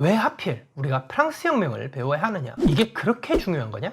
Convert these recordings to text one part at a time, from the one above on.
왜 하필 우리가 프랑스 혁명을 배워야 하느냐? 이게 그렇게 중요한 거냐?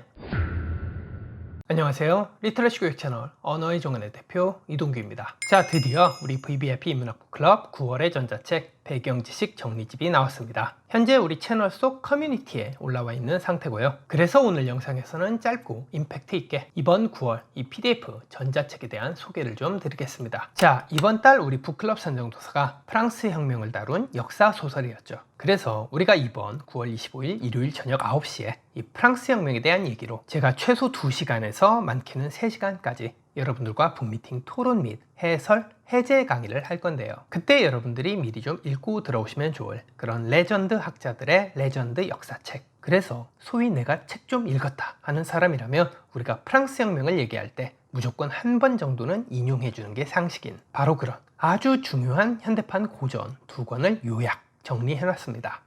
안녕하세요. 리터러시 교육 채널 언어의 정원의 대표 이동규입니다. 자, 드디어 우리 VVIP 인문학부 클럽 9월의 전자책 배경지식 정리집이 나왔습니다. 현재 우리 채널 속 커뮤니티에 올라와 있는 상태고요. 그래서 오늘 영상에서는 짧고 임팩트 있게 이번 9월 이 PDF 전자책에 대한 소개를 좀 드리겠습니다. 자, 이번 달 우리 북클럽 선정 도서가 프랑스 혁명을 다룬 역사 소설이었죠. 그래서 우리가 이번 9월 25일 일요일 저녁 9시에 이 프랑스 혁명에 대한 얘기로 제가 최소 2시간에서 많게는 3시간까지 여러분들과 북미팅 토론 및 해설, 해제 강의를 할 건데요. 그때 여러분들이 미리 좀 읽고 들어오시면 좋을 그런 레전드 학자들의 레전드 역사책. 그래서 소위 내가 책 좀 읽었다 하는 사람이라면 우리가 프랑스 혁명을 얘기할 때 무조건 한 번 정도는 인용해 주는 게 상식인 바로 그런 아주 중요한 현대판 고전 2권을 요약 정리해놨습니다.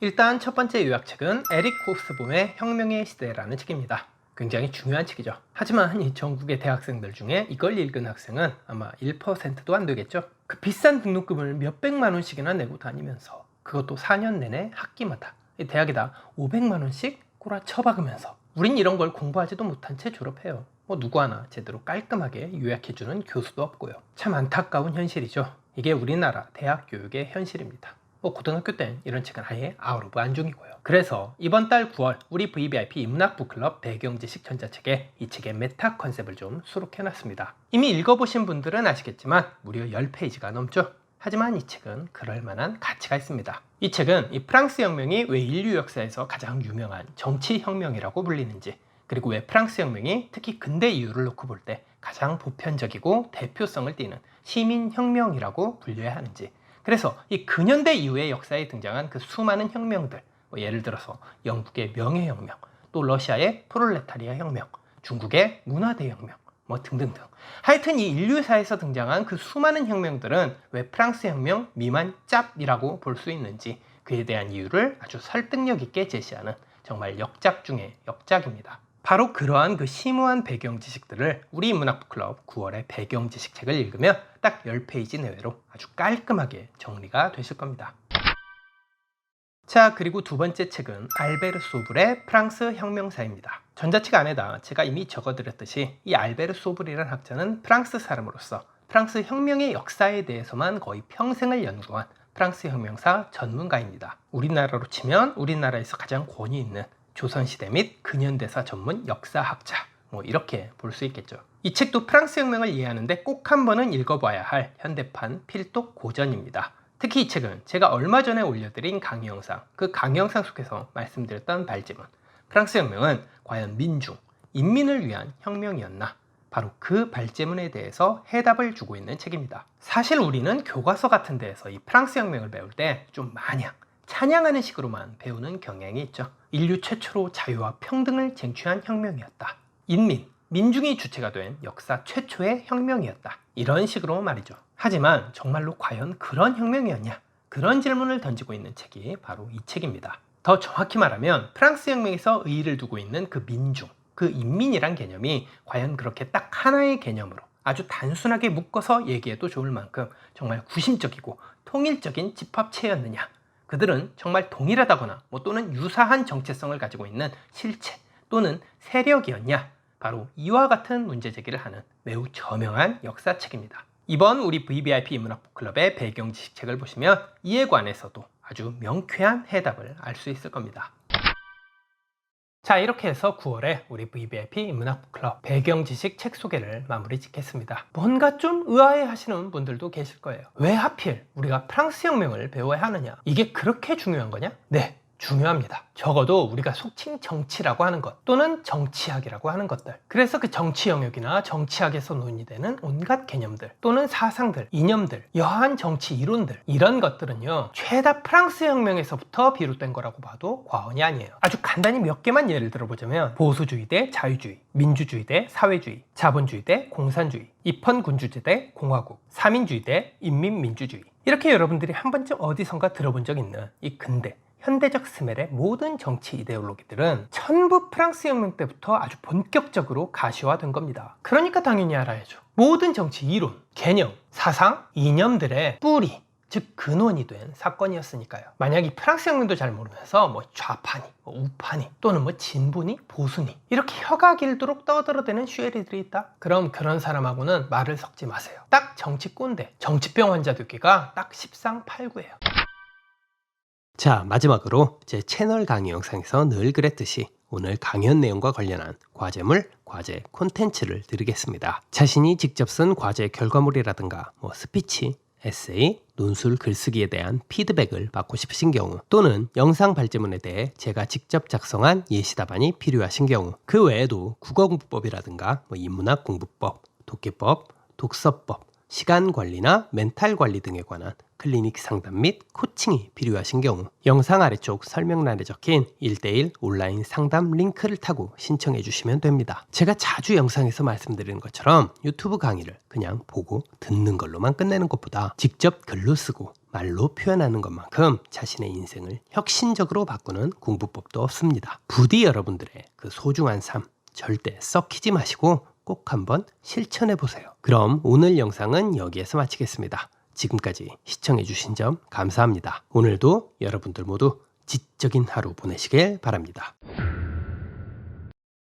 일단 첫 번째 요약책은 에릭 호스봄의 혁명의 시대라는 책입니다. 굉장히 중요한 책이죠. 하지만 이 전국의 대학생들 중에 이걸 읽은 학생은 아마 1%도 안 되겠죠. 그 비싼 등록금을 몇백만 원씩이나 내고 다니면서 그것도 4년 내내 학기마다 대학에다 500만 원씩 꼬라쳐박으면서 우린 이런 걸 공부하지도 못한 채 졸업해요. 누구 하나 제대로 깔끔하게 요약해주는 교수도 없고요. 참 안타까운 현실이죠. 이게 우리나라 대학 교육의 현실입니다. 고등학교 땐 이런 책은 아예 아웃 오브 안중이고요. 그래서 이번 달 9월 우리 VVIP 인문학부 클럽 배경지식 전자책에 이 책의 메타 컨셉을 좀 수록해놨습니다. 이미 읽어보신 분들은 아시겠지만 무려 10페이지가 넘죠. 하지만 이 책은 그럴만한 가치가 있습니다. 이 책은 이 프랑스 혁명이 왜 인류 역사에서 가장 유명한 정치혁명이라고 불리는지, 그리고 왜 프랑스 혁명이 특히 근대 이후를 놓고 볼 때 가장 보편적이고 대표성을 띠는 시민혁명이라고 불려야 하는지, 그래서 이 근현대 이후의 역사에 등장한 그 수많은 혁명들, 예를 들어서 영국의 명예혁명, 또 러시아의 프롤레타리아 혁명, 중국의 문화대혁명, 등등등. 하여튼 이 인류사에서 등장한 그 수많은 혁명들은 왜 프랑스 혁명 미만 짭이라고 볼 수 있는지 그에 대한 이유를 아주 설득력 있게 제시하는 정말 역작 중의 역작입니다. 바로 그러한 그 심오한 배경 지식들을 우리 인문학부 클럽 9월의 배경 지식책을 읽으면 딱 10페이지 내외로 아주 깔끔하게 정리가 되실 겁니다. 자, 그리고 두 번째 책은 알베르 소블의 프랑스 혁명사입니다. 전자책 안에다 제가 이미 적어드렸듯이 이 알베르 소블이라는 학자는 프랑스 사람으로서 프랑스 혁명의 역사에 대해서만 거의 평생을 연구한 프랑스 혁명사 전문가입니다. 우리나라로 치면 우리나라에서 가장 권위 있는 조선시대 및 근현대사 전문 역사학자, 이렇게 볼 수 있겠죠. 이 책도 프랑스 혁명을 이해하는데 꼭 한 번은 읽어봐야 할 현대판 필독 고전입니다. 특히 이 책은 제가 얼마 전에 올려드린 강의 영상, 그 강의 영상 속에서 말씀드렸던 발제문, 프랑스 혁명은 과연 민중, 인민을 위한 혁명이었나? 바로 그 발제문에 대해서 해답을 주고 있는 책입니다. 사실 우리는 교과서 같은 데에서 이 프랑스 혁명을 배울 때 좀 마냥 찬양하는 식으로만 배우는 경향이 있죠. 인류 최초로 자유와 평등을 쟁취한 혁명이었다. 인민, 민중이 주체가 된 역사 최초의 혁명이었다. 이런 식으로 말이죠. 하지만 정말로 과연 그런 혁명이었냐? 그런 질문을 던지고 있는 책이 바로 이 책입니다. 더 정확히 말하면 프랑스 혁명에서 의의를 두고 있는 그 민중, 그 인민이란 개념이 과연 그렇게 딱 하나의 개념으로 아주 단순하게 묶어서 얘기해도 좋을 만큼 정말 구심적이고 통일적인 집합체였느냐? 그들은 정말 동일하다거나 또는 유사한 정체성을 가지고 있는 실체 또는 세력이었냐? 바로 이와 같은 문제 제기를 하는 매우 저명한 역사책입니다. 이번 우리 VVIP 인문학부 클럽의 배경 지식책을 보시면 이에 관해서도 아주 명쾌한 해답을 알 수 있을 겁니다. 자, 이렇게 해서 9월에 우리 VVIP 인문학부 클럽 배경 지식 책 소개를 마무리 짓겠습니다. 뭔가 좀 의아해 하시는 분들도 계실 거예요. 왜 하필 우리가 프랑스 혁명을 배워야 하느냐? 이게 그렇게 중요한 거냐? 네, 중요합니다. 적어도 우리가 속칭 정치라고 하는 것 또는 정치학이라고 하는 것들, 그래서 그 정치 영역이나 정치학에서 논의되는 온갖 개념들 또는 사상들, 이념들, 여하한 정치 이론들, 이런 것들은요 죄다 프랑스 혁명에서부터 비롯된 거라고 봐도 과언이 아니에요. 아주 간단히 몇 개만 예를 들어보자면 보수주의 대 자유주의, 민주주의 대 사회주의, 자본주의 대 공산주의, 입헌군주제 대 공화국, 사민주의 대 인민민주주의, 이렇게 여러분들이 한 번쯤 어디선가 들어본 적 있는 이 근대 현대적 스멜의 모든 정치 이데올로기들은 전부 프랑스 혁명 때부터 아주 본격적으로 가시화된 겁니다. 그러니까 당연히 알아야죠. 모든 정치 이론, 개념, 사상, 이념들의 뿌리, 즉 근원이 된 사건이었으니까요. 만약 이 프랑스 혁명도 잘 모르면서 뭐 좌파니, 뭐 우파니, 또는 뭐 진보니, 보수니 이렇게 혀가 길도록 떠들어대는 슈에리들이 있다? 그럼 그런 사람하고는 말을 섞지 마세요. 딱 정치 꼰대, 정치병 환자 듣기가 딱 십상팔구예요. 자, 마지막으로 제 채널 강의 영상에서 늘 그랬듯이 오늘 강연 내용과 관련한 과제물, 과제 콘텐츠를 드리겠습니다. 자신이 직접 쓴 과제 결과물이라든가 뭐 스피치, 에세이, 논술 글쓰기에 대한 피드백을 받고 싶으신 경우, 또는 영상 발제문에 대해 제가 직접 작성한 예시 답안이 필요하신 경우, 그 외에도 국어공부법이라든가 뭐 인문학 공부법, 독해법, 독서법, 시간 관리나 멘탈 관리 등에 관한 클리닉 상담 및 코칭이 필요하신 경우, 영상 아래쪽 설명란에 적힌 1:1 온라인 상담 링크를 타고 신청해 주시면 됩니다. 제가 자주 영상에서 말씀드리는 것처럼 유튜브 강의를 그냥 보고 듣는 걸로만 끝내는 것보다 직접 글로 쓰고 말로 표현하는 것만큼 자신의 인생을 혁신적으로 바꾸는 공부법도 없습니다. 부디 여러분들의 그 소중한 삶 절대 썩히지 마시고 꼭 한번 실천해 보세요. 그럼 오늘 영상은 여기에서 마치겠습니다. 지금까지 시청해주신 점 감사합니다. 오늘도 여러분들 모두 지적인 하루 보내시길 바랍니다.